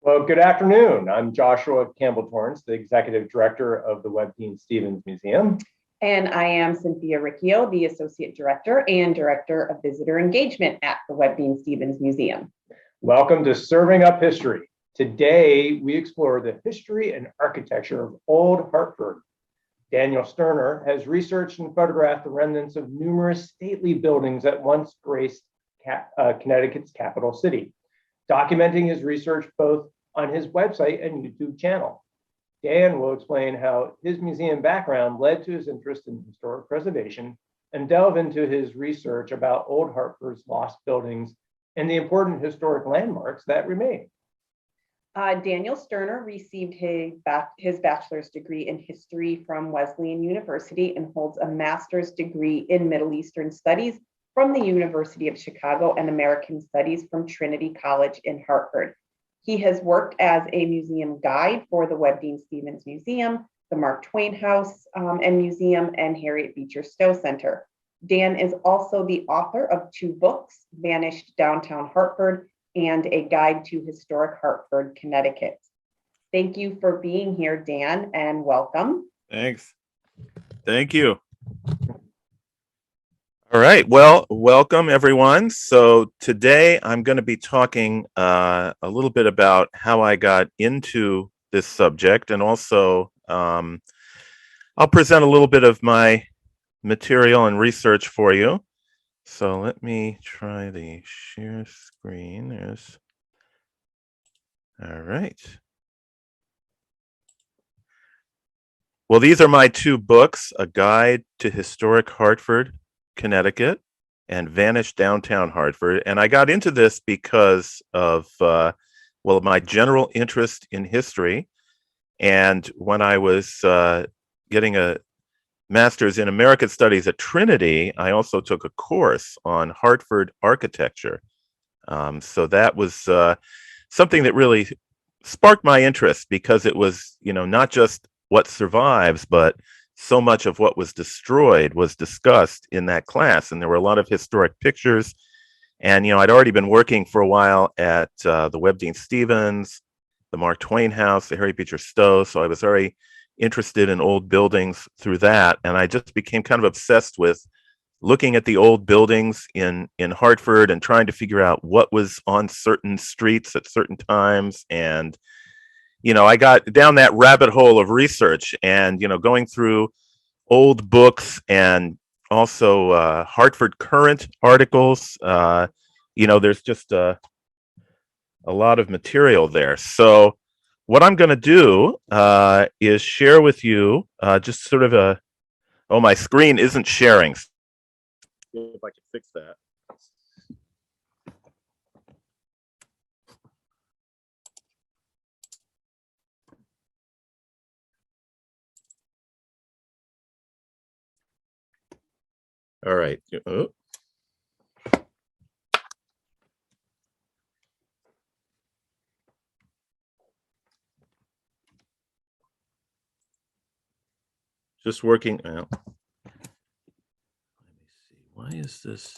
Well, good afternoon. I'm Joshua Campbell-Torrance, the Executive Director of the Webb Dean Stevens Museum. And I am Cynthia Riccio, the Associate Director and Director of Visitor Engagement at the Webb Dean Stevens Museum. Welcome to Serving Up History. Today, we explore the history and architecture of Old Hartford. Daniel Sterner has researched and photographed the remnants of numerous stately buildings that once graced Connecticut's capital city, documenting his research both on his website and YouTube channel. Dan will explain how his museum background led to his interest in historic preservation and delve into his research about Old Hartford's lost buildings and the important historic landmarks that remain. Daniel Sterner received his bachelor's degree in history from Wesleyan University and holds a master's degree in Middle Eastern Studies from the University of Chicago and American Studies from Trinity College in Hartford. He has worked as a museum guide for the Webb Dean Stevens Museum, the Mark Twain House and Museum, and Harriet Beecher Stowe Center. Dan is also the author of two books, Vanished Downtown Hartford and A Guide to Historic Hartford, Connecticut. Thank you for being here, Dan, and welcome. Thanks. Thank you. All right. Well, welcome everyone. So today I'm going to be talking a little bit about how I got into this subject, and also I'll present a little bit of my material and research for you. So let me try the share screen. All right. Well, these are my two books, A Guide to Historic Hartford, Connecticut, and Vanished Downtown Hartford. And I got into this because of, my general interest in history. And when I was getting a master's in American Studies at Trinity, I also took a course on Hartford architecture. So that was something that really sparked my interest, because it was, not just what survives, but so much of what was destroyed was discussed in that class. And there were a lot of historic pictures. And, I'd already been working for a while at the Webb Dean Stevens, the Mark Twain House, the Harriet Beecher Stowe. So I was very interested in old buildings through that. And I just became kind of obsessed with looking at the old buildings in Hartford and trying to figure out what was on certain streets at certain times. And I got down that rabbit hole of research and, going through old books and also Hartford Current articles. There's just a lot of material there. So what I'm going to do is share with you just sort of my screen isn't sharing. If I can fix that. All right. Oh. Just working out. Let me see. Why is this?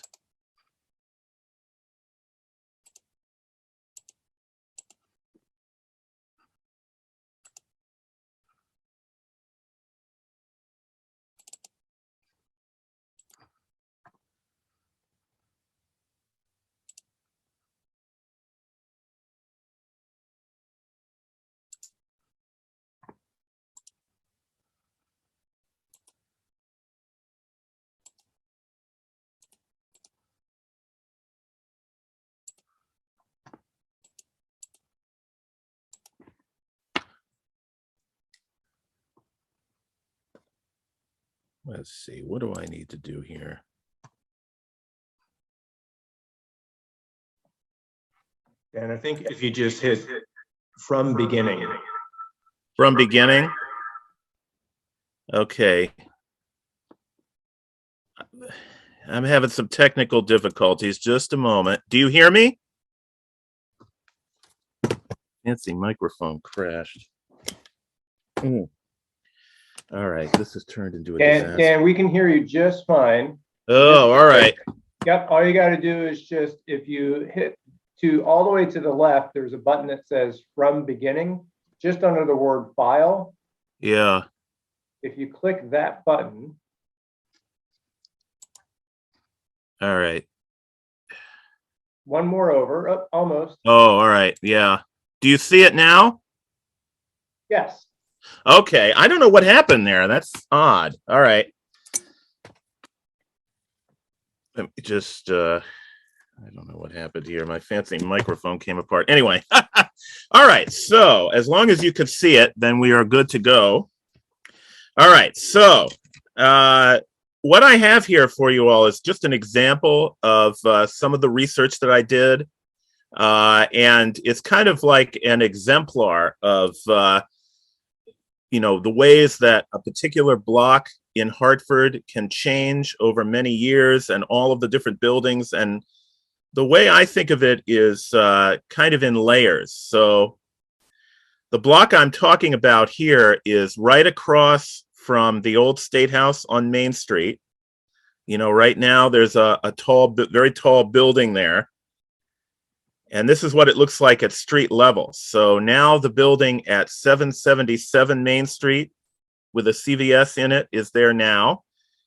Let's see, what do I need to do here? And I think if you just hit from beginning. From beginning? Okay. I'm having some technical difficulties. Just a moment. Do you hear me? Fancy microphone crashed. All right, this has turned into a disaster. Dan, we can hear you just fine. Oh, all right. Yep, all you got to do is just, if you hit all the way to the left, there's a button that says From Beginning, just under the word File. Yeah. If you click that button. All right. One more over, oh, almost. Oh, all right. Yeah. Do you see it now? Yes. Okay. I don't know what happened there. That's odd. All right. Let me just, I don't know what happened here. My fancy microphone came apart. Anyway. All right. So as long as you could see it, then we are good to go. All right. So, what I have here for you all is just an example of some of the research that I did. And it's kind of like an exemplar of, the ways that a particular block in Hartford can change over many years and all of the different buildings. And the way I think of it is kind of in layers. So the block I'm talking about here is right across from the old State House on Main Street. Right now there's a tall, very tall building there. And this is what it looks like at street level. So now the building at 777 Main Street with a CVS in it is there now.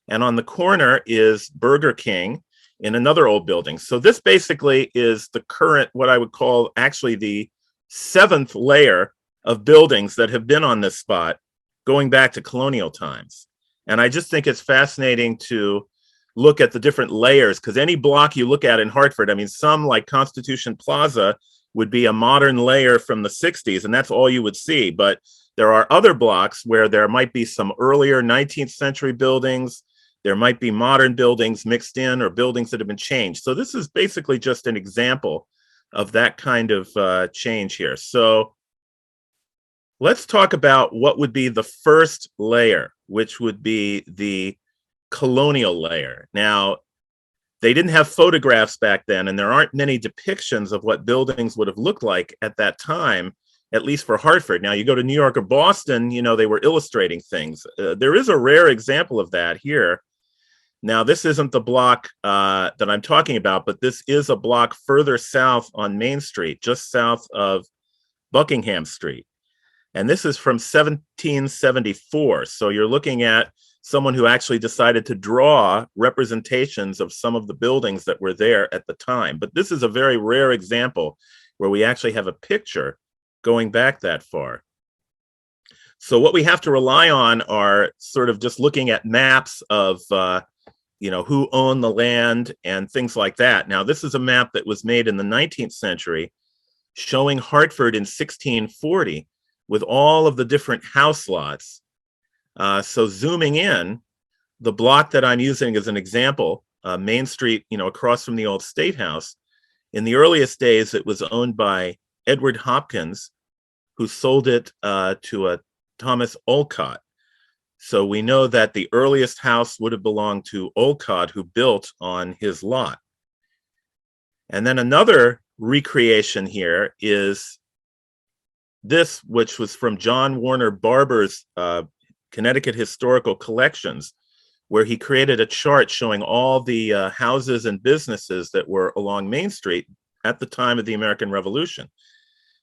And on the corner is Burger King in another old building. So this basically is the current, what I would call actually the 7th layer of buildings that have been on this spot going back to colonial times. And I just think it's fascinating to look at the different layers, because any block you look at in Hartford, I mean, some like Constitution Plaza would be a modern layer from the 60s, and that's all you would see. But there are other blocks where there might be some earlier 19th century buildings. There might be modern buildings mixed in or buildings that have been changed. So this is basically just an example of that kind of change here. So let's talk about what would be the first layer, which would be the colonial layer. Now, they didn't have photographs back then, and there aren't many depictions of what buildings would have looked like at that time, at least for Hartford. Now, you go to New York or Boston, they were illustrating things. There is a rare example of that here. Now, this isn't the block that I'm talking about, but this is a block further south on Main Street, just south of Buckingham Street. And this is from 1774. So you're looking at someone who actually decided to draw representations of some of the buildings that were there at the time. But this is a very rare example where we actually have a picture going back that far. So what we have to rely on are sort of just looking at maps of, who owned the land and things like that. Now, this is a map that was made in the 19th century showing Hartford in 1640 with all of the different house lots. So zooming in, the block that I'm using as an example, Main Street, across from the old State House, in the earliest days, it was owned by Edward Hopkins, who sold it to a Thomas Olcott. So we know that the earliest house would have belonged to Olcott, who built on his lot. And then another recreation here is this, which was from John Warner Barber's Connecticut Historical Collections, where he created a chart showing all the houses and businesses that were along Main Street at the time of the American Revolution.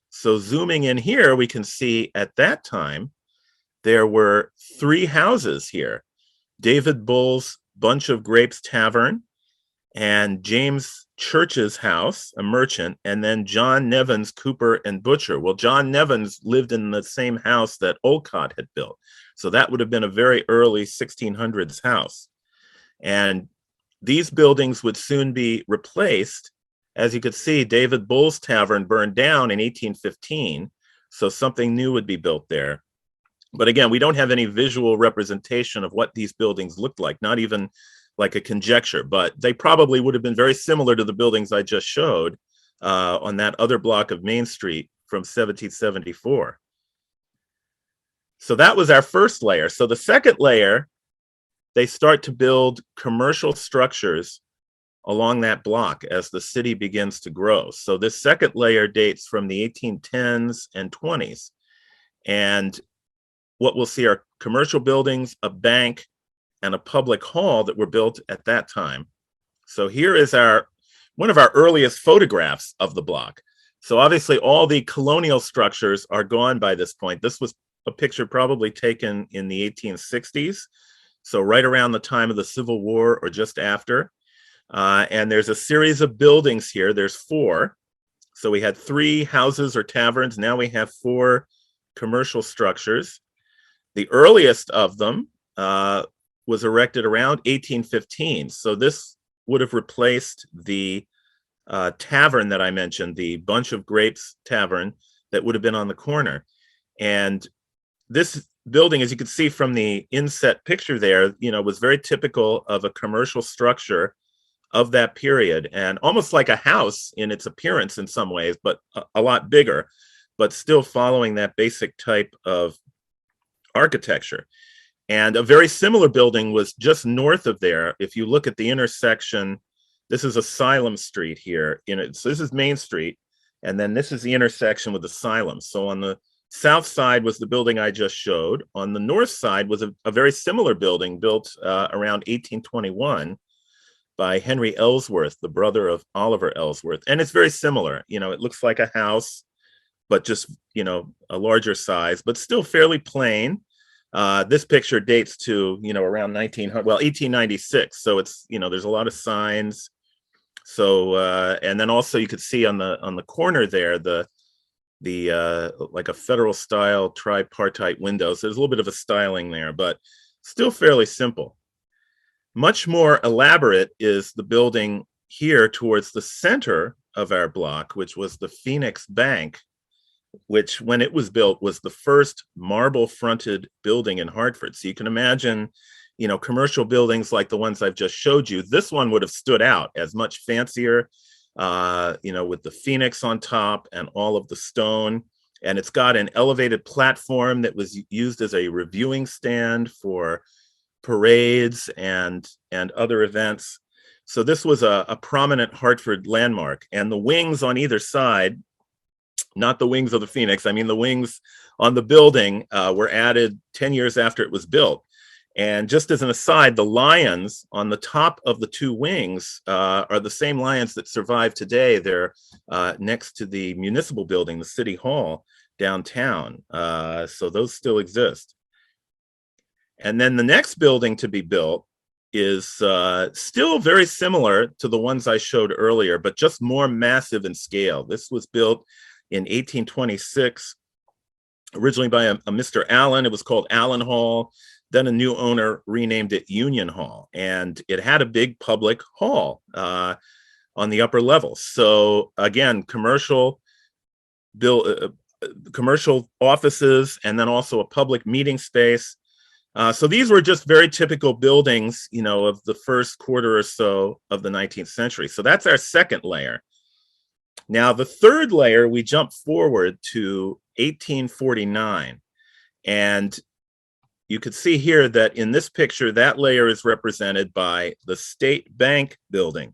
So zooming in here, we can see at that time, there were 3 houses here: David Bull's Bunch of Grapes Tavern, and James Church's house, a merchant, and then John Nevin's Cooper and Butcher. Well, John Nevin's lived in the same house that Olcott had built. So that would have been a very early 1600s house. And these buildings would soon be replaced. As you could see, David Bull's Tavern burned down in 1815. So something new would be built there. But again, we don't have any visual representation of what these buildings looked like, not even like a conjecture, but they probably would have been very similar to the buildings I just showed on that other block of Main Street from 1774. So that was our first layer. So the second layer, they start to build commercial structures along that block as the city begins to grow. So this second layer dates from the 1810s and 20s. And what we'll see are commercial buildings, a bank, and a public hall that were built at that time. So here is our one of our earliest photographs of the block. So obviously all the colonial structures are gone by this point. This was a picture probably taken in the 1860s. So right around the time of the Civil War or just after. And there's a series of buildings here. There's 4. So we had 3 houses or taverns. Now we have 4 commercial structures. The earliest of them was erected around 1815. So this would have replaced the tavern that I mentioned, the Bunch of Grapes Tavern that would have been on the corner. And this building, as you can see from the inset picture there, was very typical of a commercial structure of that period, and almost like a house in its appearance in some ways, but a lot bigger, but still following that basic type of architecture. And a very similar building was just north of there. If you look at the intersection, this is Asylum Street here. So this is Main Street, and then this is the intersection with Asylum. So on the south side was the building I just showed. On the north side was a very similar building built around 1821 by Henry Ellsworth, the brother of Oliver Ellsworth. And it's very similar. It looks like a house, but just, a larger size, but still fairly plain. This picture dates to, around 1896. So it's, there's a lot of signs. So, and then also you could see on the corner there, the like a federal style tripartite windows. So there's a little bit of a styling there, but still fairly simple. Much more elaborate is the building here towards the center of our block, which was the Phoenix Bank, which when it was built was the first marble fronted building in Hartford. So you can imagine, commercial buildings like the ones I've just showed you. This one would have stood out as much fancier, with the Phoenix on top and all of the stone. And it's got an elevated platform that was used as a reviewing stand for parades and other events. So this was a prominent Hartford landmark. And the wings on either side, not the wings of the Phoenix, I mean the wings on the building were added 10 years after it was built. And just as an aside, the lions on the top of the 2 wings are the same lions that survive today. They're next to the municipal building, the City Hall downtown. So those still exist. And then the next building to be built is still very similar to the ones I showed earlier, but just more massive in scale. This was built in 1826, originally by a Mr. Allen. It was called Allen Hall. Then a new owner renamed it Union Hall, and it had a big public hall on the upper level. So again, commercial offices, and then also a public meeting space. So these were just very typical buildings, of the first quarter or so of the 19th century. So that's our second layer. Now, the third layer, we jump forward to 1849. And you could see here that in this picture, that layer is represented by the State Bank building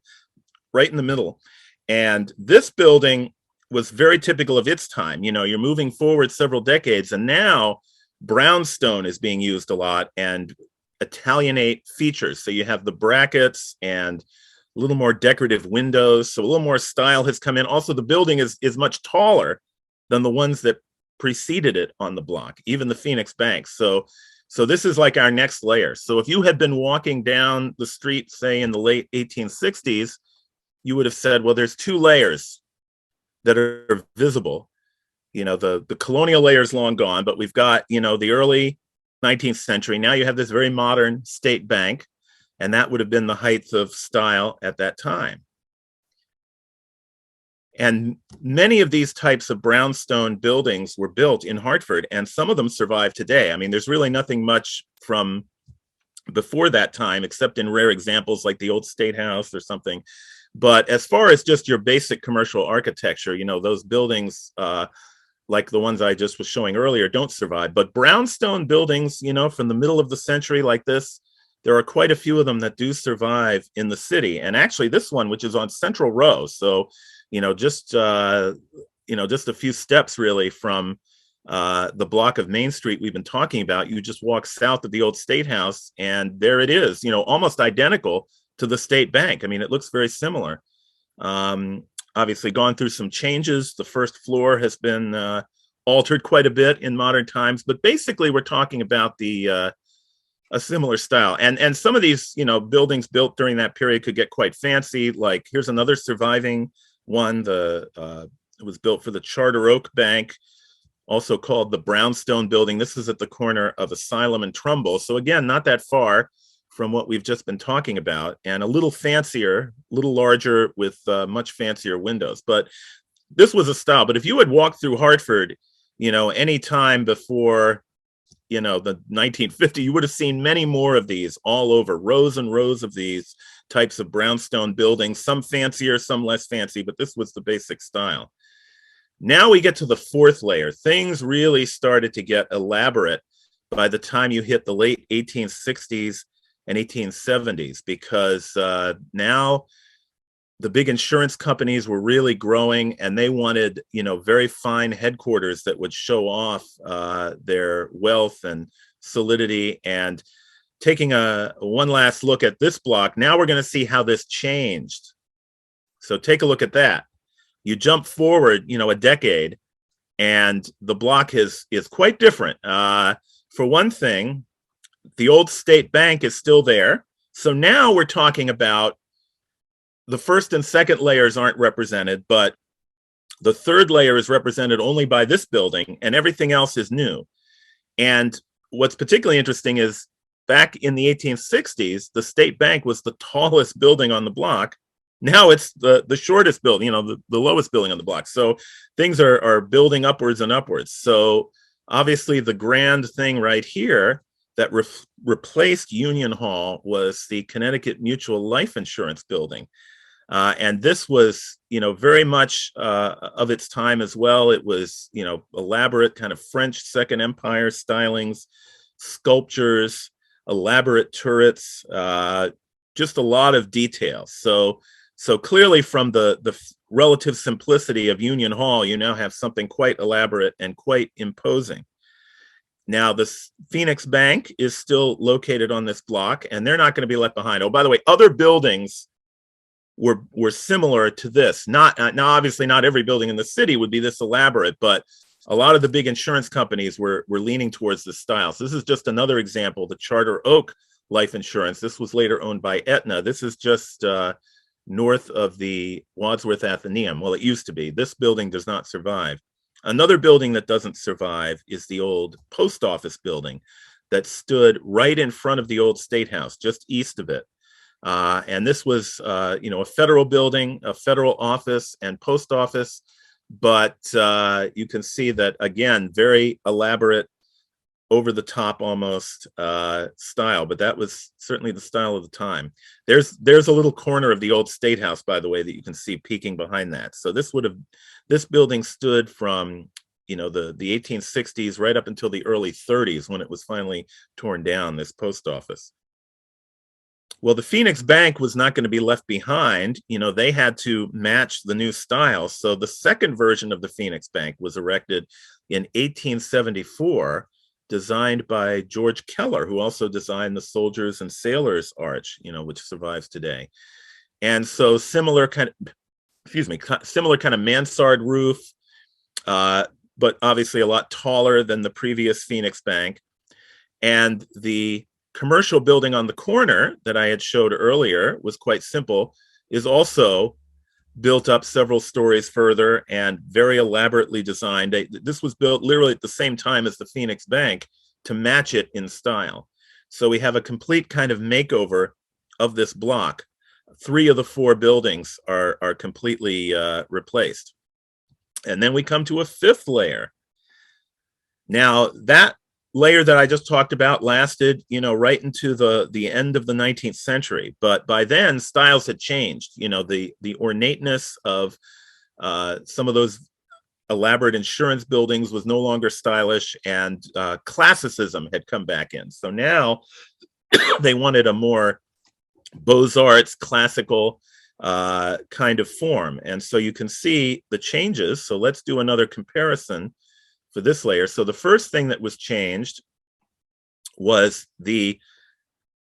right in the middle. And this building was very typical of its time. You're moving forward several decades, and now brownstone is being used a lot and Italianate features. So you have the brackets and a little more decorative windows. So a little more style has come in. Also, the building is much taller than the ones that preceded it on the block, even the Phoenix Bank. So this is like our next layer. So if you had been walking down the street, say in the late 1860s, you would have said, well, there's 2 layers that are visible. The colonial layer is long gone, but we've got, the early 19th century. Now you have this very modern State Bank, and that would have been the height of style at that time. And many of these types of brownstone buildings were built in Hartford, and some of them survive today. I mean, there's really nothing much from before that time, except in rare examples like the old State House or something. But as far as just your basic commercial architecture, those buildings, like the ones I just was showing earlier, don't survive. But brownstone buildings, from the middle of the century like this, there are quite a few of them that do survive in the city. And actually this one, which is on Central Row, so just a few steps really from the block of Main Street we've been talking about. You just walk south of the old State House, and there it is, almost identical to the State Bank. I mean, it looks very similar. Obviously gone through some changes. The first floor has been altered quite a bit in modern times, but basically we're talking about a similar style. And some of these, buildings built during that period could get quite fancy. Like here's another surviving one. It was built for the Charter Oak Bank, also called the Brownstone Building. This is at the corner of Asylum and Trumbull. So again, not that far from what we've just been talking about, and a little fancier, a little larger with much fancier windows. But this was a style. But if you had walked through Hartford, any time before, the 1950s, you would have seen many more of these all over, rows and rows of these types of brownstone buildings, some fancier, some less fancy, but this was the basic style. Now we get to the fourth layer. Things really started to get elaborate by the time you hit the late 1860s and 1870s, because now the big insurance companies were really growing, and they wanted, very fine headquarters that would show off their wealth and solidity. And taking one last look at this block, now we're going to see how this changed. So take a look at that. You jump forward, a decade, and the block is quite different. For one thing, the old State Bank is still there. So now we're talking about the first and second layers aren't represented, but the third layer is represented only by this building, and everything else is new. And what's particularly interesting is back in the 1860s, the State Bank was the tallest building on the block. Now it's the shortest building, the lowest building on the block. So things are building upwards and upwards. So obviously the grand thing right here that replaced Union Hall was the Connecticut Mutual Life Insurance Building. And this was, very much of its time as well. It was, elaborate kind of French Second Empire stylings, sculptures, elaborate turrets, just a lot of detail. So clearly from the relative simplicity of Union Hall, you now have something quite elaborate and quite imposing. Now, the Phoenix Bank is still located on this block, and they're not going to be left behind. Oh, by the way, other buildings were similar to this. Now, obviously, not every building in the city would be this elaborate, but a lot of the big insurance companies were leaning towards this style. So this is just another example, the Charter Oak Life Insurance. This was later owned by Aetna. This is just north of the Wadsworth Athenaeum. Well, it used to be. This building does not survive. Another building that doesn't survive is the old post office building that stood right in front of the old State House, just east of it. And this was, a federal building, a federal office and post office. But you can see that, again, very elaborate, over the top almost style. But that was certainly the style of the time. There's a little corner of the old State House, by the way, that you can see peeking behind that. So this building stood from, the 1860s right up until the early 30s, when it was finally torn down, this post office. Well, the Phoenix Bank was not going to be left behind. They had to match the new style. So the second version of the Phoenix Bank was erected in 1874, designed by George Keller, who also designed the Soldiers and Sailors Arch, which survives today. And so similar kind of mansard roof, but obviously a lot taller than the previous Phoenix Bank. And the commercial building on the corner that I had showed earlier was quite simple, is also built up several stories further and very elaborately designed. This was built literally at the same time as the Phoenix Bank to match it in style. So we have a complete kind of makeover of this block. 3 of the 4 buildings are completely replaced. And then we come to a 5th layer. Now, that layer that I just talked about lasted, right into the end of the 19th century. But by then, styles had changed. The ornateness of some of those elaborate insurance buildings was no longer stylish, and classicism had come back in. So now they wanted a more Beaux-Arts, classical kind of form. And so you can see the changes. So let's do another comparison for this layer. So the first thing that was changed was the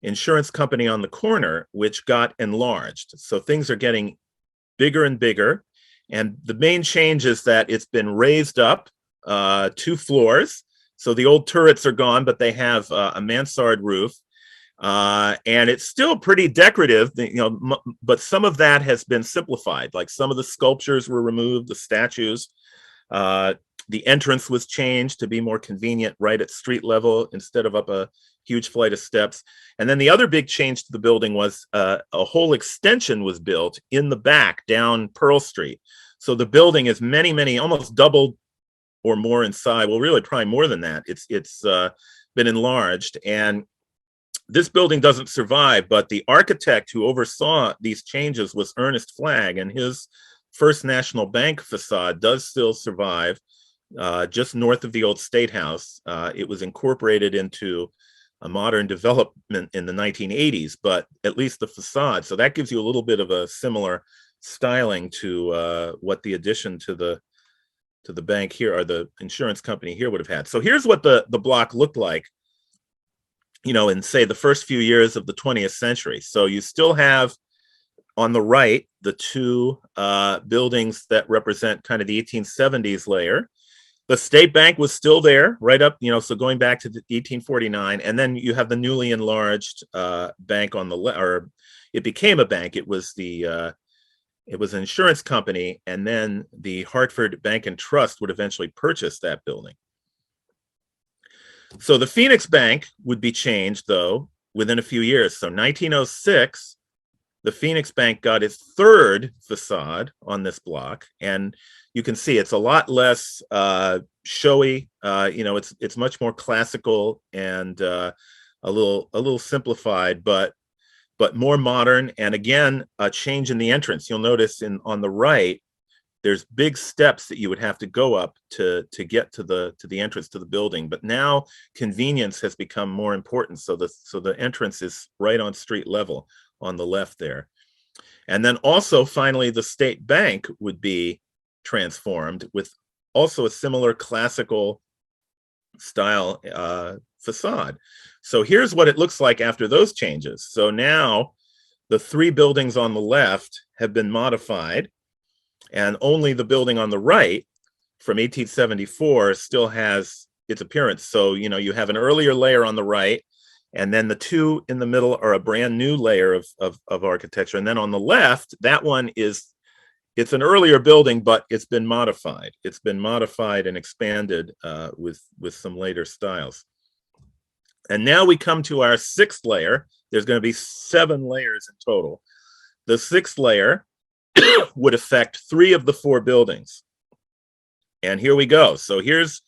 insurance company on the corner, which got enlarged. So things are getting bigger and bigger. And the main change is that it's been raised up 2 floors. So the old turrets are gone, but they have a mansard roof. And it's still pretty decorative, but some of that has been simplified. Like some of the sculptures were removed, the statues. The entrance was changed to be more convenient right at street level instead of up a huge flight of steps. And then the other big change to the building was a whole extension was built in the back down Pearl Street. So the building is many, almost doubled or more in size. Well, really probably more than that. It's been enlarged. And this building doesn't survive, but the architect who oversaw these changes was Ernest Flagg, and his First National Bank facade does still survive just north of the old State House. It was incorporated into a modern development in the 1980s, but at least the facade. So that gives you a little bit of a similar styling to what the addition to the bank here, or the insurance company here, would have had. So here's what the block looked like, in, say, the first few years of the 20th century. So you still have on the right the 2 buildings that represent kind of the 1870s layer. The State Bank was still there, right up, so going back to the 1849, and then you have the newly enlarged bank on the left, or it became a bank. It was an insurance company, and then the Hartford Bank and Trust would eventually purchase that building. So the Phoenix Bank would be changed, though, within a few years. So 1906, the Phoenix Bank got its 3rd facade on this block, and you can see it's a lot less showy. It's much more classical and a little simplified, but more modern. And again, a change in the entrance. You'll notice on the right, there's big steps that you would have to go up to get to the entrance to the building. But now convenience has become more important. So the entrance is right on street level on the left there. And then also finally the State Bank would be transformed with also a similar classical style facade. So here's what it looks like after those changes. So now the 3 buildings on the left have been modified, and only the building on the right from 1874 still has its appearance. So, you have an earlier layer on the right, and then the 2 in the middle are a brand new layer of architecture. And then on the left, that one it's an earlier building, but it's been modified. It's been modified and expanded with some later styles. And now we come to our 6th layer. There's going to be 7 layers in total. The 6th layer would affect 3 of the 4 buildings. And here we go. So here's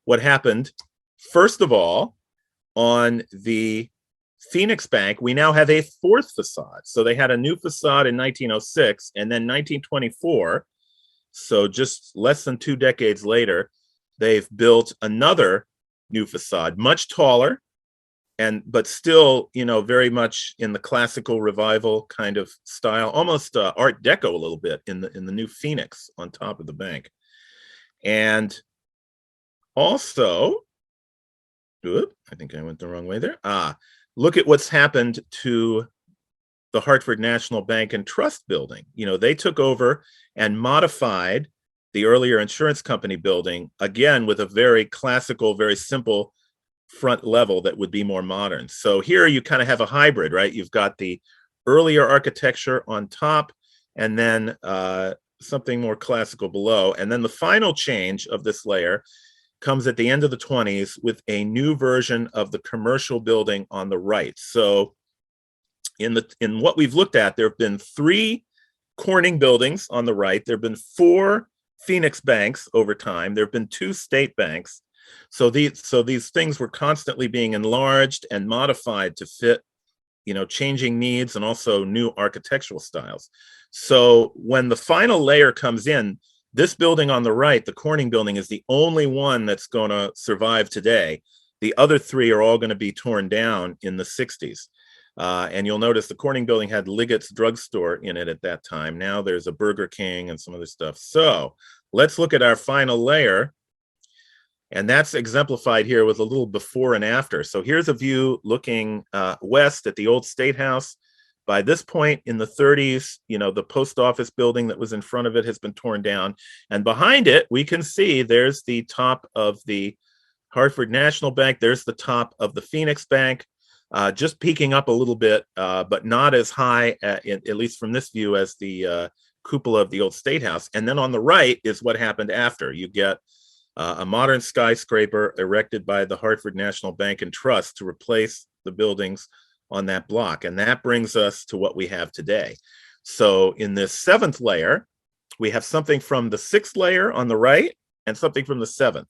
what happened. First of all, on the Phoenix Bank, we now have a 4th facade. So they had a new facade in 1906, and then 1924, so just less than 2 decades later, they've built another new facade, much taller, but still, very much in the classical revival kind of style, almost Art Deco a little bit in the new Phoenix on top of the bank. And also, I think I went the wrong way there. Look at what's happened to the Hartford National Bank and Trust building. They took over and modified the earlier insurance company building, again, with a very classical, very simple front level that would be more modern. So here you kind of have a hybrid, right? You've got the earlier architecture on top, and then something more classical below. And then the final change of this layer comes at the end of the 20s with a new version of the commercial building on the right. So in what we've looked at, there have been 3 Corning buildings on the right. There have been 4 Phoenix banks over time. There have been 2 state banks. So these things were constantly being enlarged and modified to fit, changing needs and also new architectural styles. So when the final layer comes in, this building on the right, the Corning building, is the only one that's going to survive today. The other 3 are all going to be torn down in the 60s. And you'll notice the Corning building had Liggett's drugstore in it at that time. Now there's a Burger King and some other stuff. So let's look at our final layer. And that's exemplified here with a little before and after. So here's a view looking west at the old State House By this point in the 30s, the post office building that was in front of it has been torn down. And behind it, we can see there's the top of the Hartford National Bank. There's the top of the Phoenix Bank, just peeking up a little bit, but not as high, at least from this view, as the cupola of the old State House. And then on the right is what happened after. You get a modern skyscraper erected by the Hartford National Bank and Trust to replace the buildings on that block. And that brings us to what we have today. So in this 7th layer, we have something from the 6th layer on the right and something from the 7th.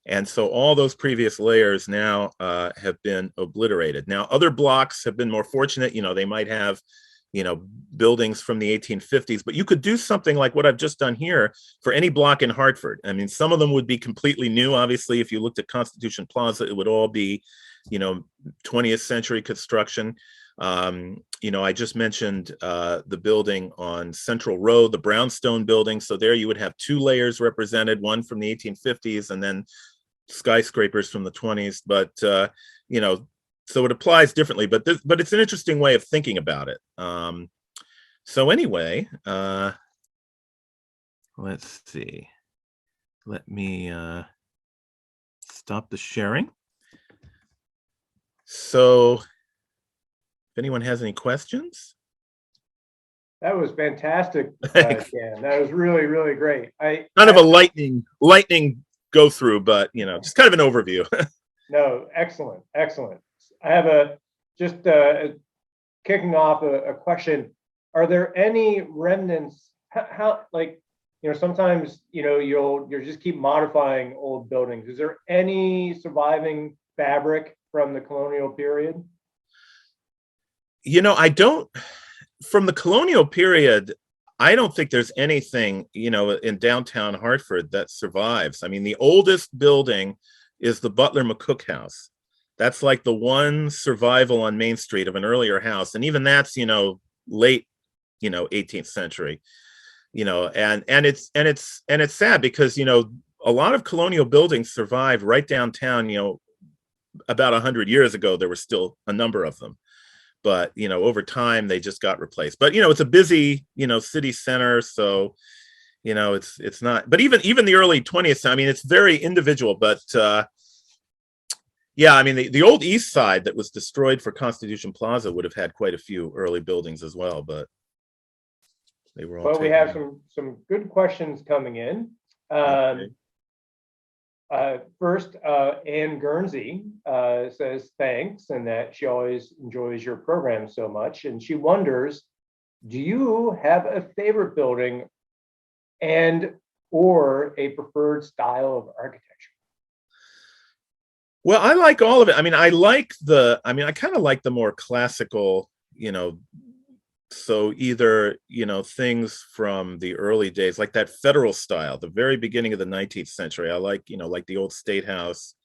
And so all those previous layers now have been obliterated. Now, other blocks have been more fortunate. They might have, buildings from the 1850s, but you could do something like what I've just done here for any block in Hartford. I mean, some of them would be completely new. Obviously, if you looked at Constitution Plaza, it would all be, 20th century construction. I just mentioned the building on Central Road, the brownstone building. So there you would have 2 layers represented, one from the 1850s and then skyscrapers from the 20s. But, so it applies differently, but it's an interesting way of thinking about it. So anyway, let's see. Let me stop the sharing. So if anyone has any questions. That was fantastic, Dan. That was really, really great. Kind of a lightning go through, but just kind of an overview. No, excellent. I have kicking off a question. Are there any remnants? How sometimes you'll just keep modifying old buildings. Is there any surviving fabric from the colonial period? I don't. From the colonial period, I don't think there's anything, in downtown Hartford that survives. I mean, the oldest building is the Butler McCook House. That's like the one survival on Main Street of an earlier house. And even that's, late, 18th century, and it's sad because, a lot of colonial buildings survived right downtown. About 100 years ago, there were still a number of them. But, over time, they just got replaced. But, it's a busy, city center. So, it's not. But even the early 20th, I mean, it's very individual. But, yeah, I mean, the old East Side that was destroyed for Constitution Plaza would have had quite a few early buildings as well. But they were all. Well, we have some good questions coming in. Okay. First, Ann Guernsey says thanks and that she always enjoys your program so much. And she wonders, do you have a favorite building and or a preferred style of architecture? Well, I like all of it. I mean, I kind of like the more classical, so either, things from the early days, like that federal style, the very beginning of the 19th century. I like, like the old State House.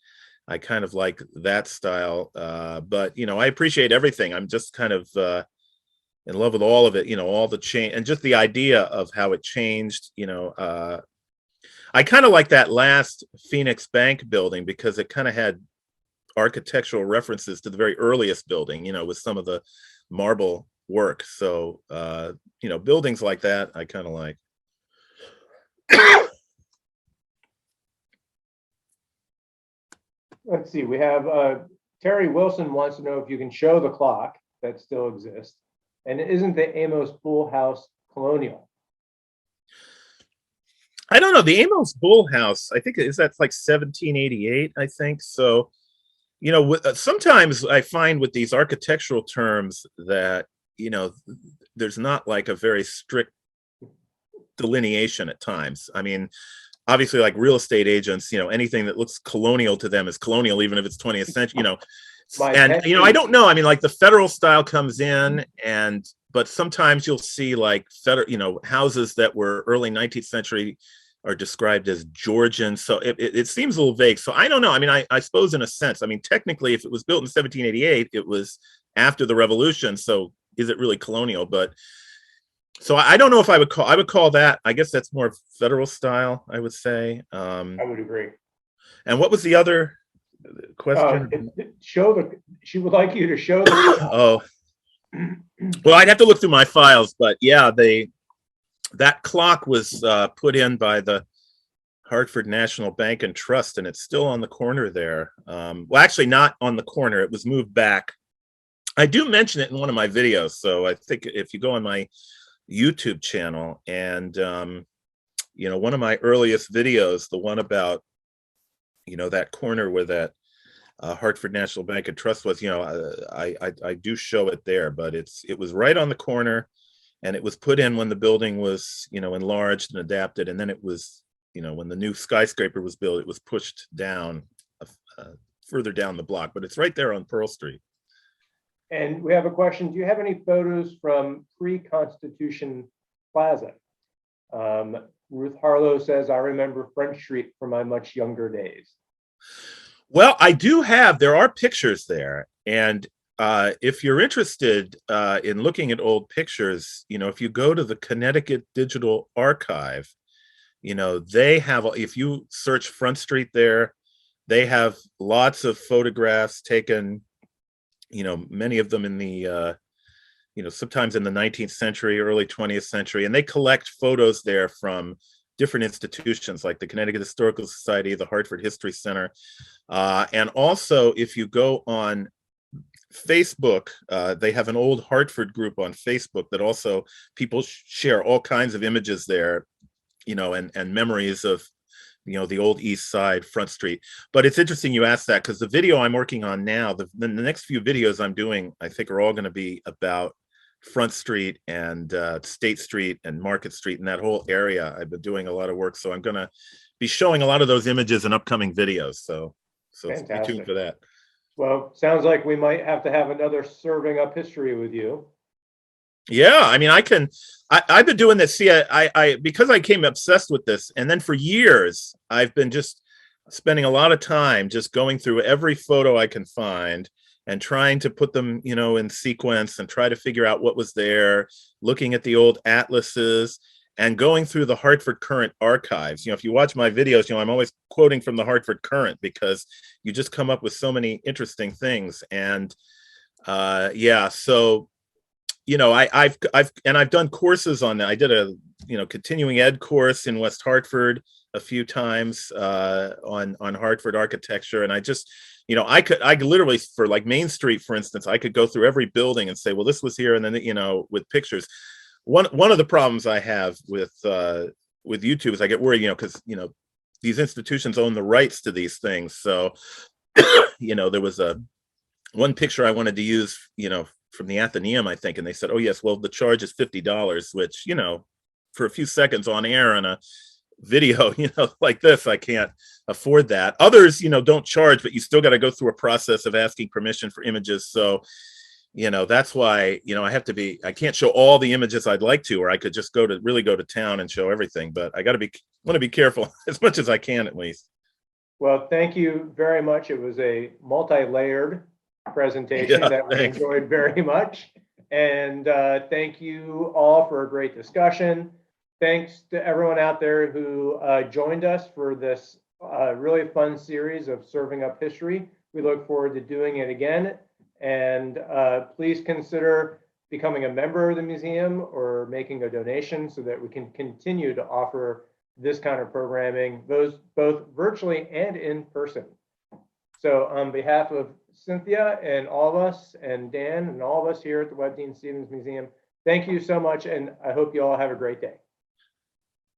I kind of like that style. But, I appreciate everything. I'm just kind of in love with all of it, all the change and just the idea of how it changed, I kind of like that last Phoenix Bank building because it kind of had architectural references to the very earliest building, with some of the marble work. So, buildings like that, I kind of like. Let's see. We have Terry Wilson wants to know if you can show the clock that still exists. And isn't the Amos Bull House colonial? I don't know. The Amos Bull House, I think that's like 1788, I think. So, sometimes I find with these architectural terms that, there's not like a very strict delineation at times. I mean, obviously like real estate agents, anything that looks colonial to them is colonial, even if it's 20th century, and, I don't know. I mean, like the federal style comes in but sometimes you'll see like houses that were early 19th century are described as Georgian. So it seems a little vague. So I don't know. I mean, I suppose in a sense, I mean, technically, if it was built in 1788, it was after the revolution. So is it really colonial? But so I don't know if I would call that, I guess that's more federal style, I would say. I would agree. And what was the other question? She would like you to show the Oh, Well, I'd have to look through my files, but yeah, that clock was put in by the Hartford National Bank and Trust, and it's still on the corner there. Well, actually, not on the corner. It was moved back. I do mention it in one of my videos, so I think if you go on my YouTube channel, and one of my earliest videos, the one about that corner where that Hartford National Bank and Trust was, I do show it there, but it was right on the corner, and it was put in when the building was enlarged and adapted, and then it was when the new skyscraper was built, it was pushed down further down the block, but it's right there on Pearl Street. And we have a question. Do you have any photos from pre-Constitution Plaza? Ruth Harlow says, I remember French Street from my much younger days. Well, I do have, there are pictures there. And if you're interested in looking at old pictures, if you go to the Connecticut Digital Archive, they have, if you search Front Street there, they have lots of photographs taken, many of them in the, sometimes in the 19th century, early 20th century, and they collect photos there from different institutions like the Connecticut Historical Society, the Hartford History Center. And also, if you go on Facebook, they have an Old Hartford group on Facebook that also people share all kinds of images there, and memories of, the old East Side, Front Street. But it's interesting you asked that, because the video I'm working on now, the next few videos I'm doing, I think are all going to be about Front Street and State Street and Market Street and that whole area. I've been doing a lot of work, so I'm going to be showing a lot of those images in upcoming videos. So stay tuned for that. Well, sounds like we might have to have another Serving Up History with you. Yeah, I mean, I've been doing this. See, I because I became obsessed with this, and then for years I've been just spending a lot of time just going through every photo I can find and trying to put them, in sequence and try to figure out what was there, looking at the old atlases and going through the Hartford Current archives. If you watch my videos, I'm always quoting from the Hartford Current because you just come up with so many interesting things. And so I've done courses on that. I did a continuing ed course in West Hartford a few times on Hartford architecture, and I just I could literally, for like Main Street, for instance, I could go through every building and say, well, this was here, and then with pictures. One of the problems I have with YouTube is I get worried, because these institutions own the rights to these things. So there was one picture I wanted to use, from the Athenaeum, I think, and they said, oh yes, well, the charge is $50, which for a few seconds on air on a video like this, I can't afford that. Others don't charge, but you still got to go through a process of asking permission for images. So that's why I can't show all the images I'd like to, or I could just go to town and show everything, but I want to be careful as much as I can, at least. Well, thank you very much. It was a multi-layered presentation that we enjoyed very much. And thank you all for a great discussion. Thanks to everyone out there who joined us for this really fun series of Serving Up History. We look forward to doing it again. And please consider becoming a member of the museum or making a donation so that we can continue to offer this kind of programming, both virtually and in person. So on behalf of Cynthia and all of us, and Dan and all of us here at the Webb Dean Stevens Museum, thank you so much, and I hope you all have a great day.